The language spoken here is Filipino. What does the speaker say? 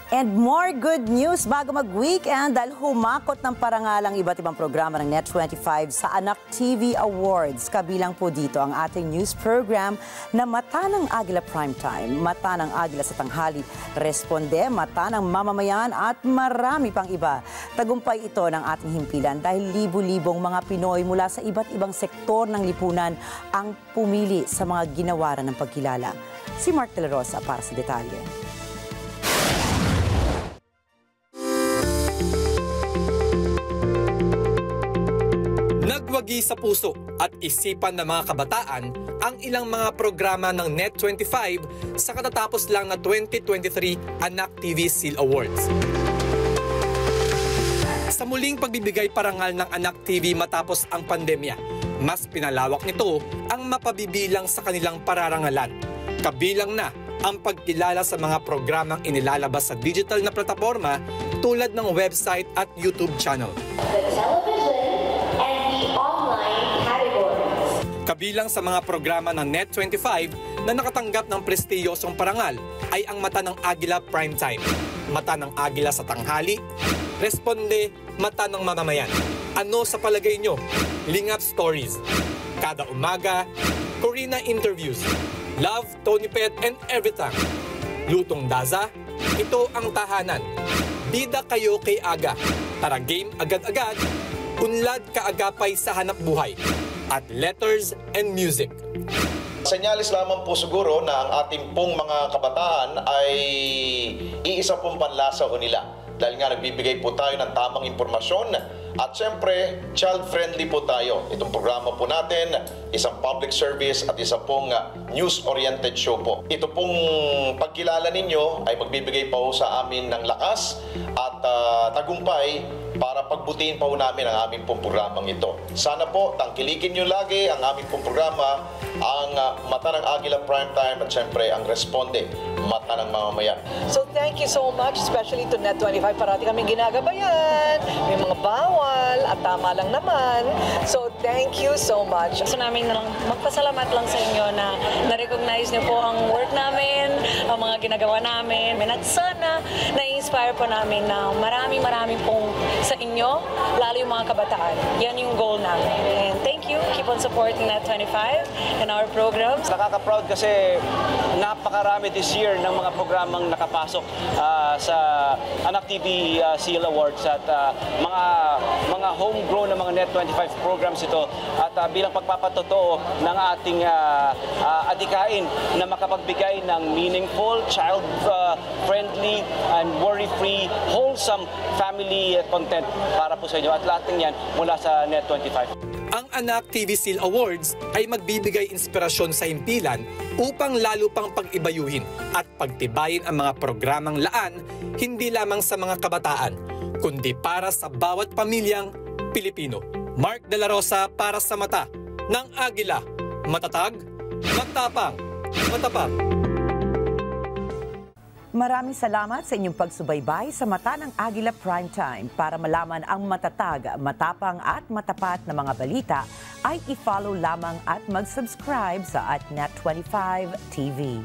And more good news bago mag-weekend dahil humakot ng parangalang iba't ibang programa ng Net25 sa Anak TV Awards. Kabilang po dito ang ating news program na Mata ng Agila Primetime, Mata ng Agila sa Tanghali, Responde, Mata ng Mamamayan at marami pang iba. Tagumpay ito ng ating himpilan dahil libu-libong mga Pinoy mula sa iba't ibang sektor ng lipunan ang pumili sa mga ginawaran ng pagkilala. Si Mark De La Rosa para sa detalye. Nagwagi sa puso at isipan ng mga kabataan ang ilang mga programa ng Net25 sa katatapos lang na 2023 Anak TV Seal Awards. Sa muling pagbibigay parangal ng Anak TV matapos ang pandemya, mas pinalawak nito ang mapabibilang sa kanilang pararangalan. Kabilang na ang pagkilala sa mga programang inilalabas sa digital na plataforma tulad ng website at YouTube channel. Kabilang sa mga programa ng Net25 na nakatanggap ng prestiyosong parangal ay ang Mata ng Agila Primetime, Mata ng Agila sa Tanghali, Responde, Mata ng Mamamayan. Ano sa palagay nyo? Lingap Stories, Kada Umaga, Corina Interviews, Love, Tony Pet and Everything, Lutong Daza, Ito ang Tahanan, Bida Kayo Kay Aga, Tara Game Agad-Agad, Unlad Kaagapay sa Hanap Buhay, at Letters and Music. Senyalis lamang po siguro na ang ating pong mga kabataan ay iisa pong panlasa ho nila. Dahil nga nagbibigay po tayo ng tamang impormasyon at syempre child-friendly po tayo. Itong programa po natin, isang public service at isa pong news-oriented show po. Ito pong pagkilala ninyo ay magbibigay pa po sa amin ng lakas at tagumpay para pagbutihin pa po namin ang aming pong programang ito. Sana po tangkilikin nyo lagi ang aming pong programa, ang Mata ng Agila Primetime at syempre ang Responde, Mata ng Mamamayan. So thank you so much, especially to Net25. Parati kami ginagabayan, may mga bawal at tama lang naman. So thank you so much. Gusto namin na lang magpasalamat lang sa inyo na na-recognize niyo po ang work namin, ang mga ginagawa namin. At sana na-inspire po namin na marami pong sa inyo, lalo yung mga kabataan. Yan yung goal namin. And thank you. Keep on supporting Net25 and our programs. Nakaka-proud kasi napakarami this year ng mga programang nakapasok sa Anak TV Seal Awards at mga homegrown na mga Net25 programs ito at bilang pagpapatotoo ng ating adikain na makapagbigay ng meaningful, child-friendly and worry-free, wholesome family content para po sa inyo at lahat ng yan mula sa Net25. Ang Anak TV Seal Awards ay magbibigay inspirasyon sa himpilan upang lalo pang pag-ibayuhin at pagtibayin ang mga programang laan hindi lamang sa mga kabataan, kundi para sa bawat pamilyang Pilipino. Mark De La Rosa para sa Mata ng Agila. Matatag, matapang, matapat. Maraming salamat sa inyong pagsubaybay sa Mata ng Agila Primetime. Para malaman ang matatag, matapang at matapat na mga balita, ay i-follow lamang at mag-subscribe sa @Net25 TV.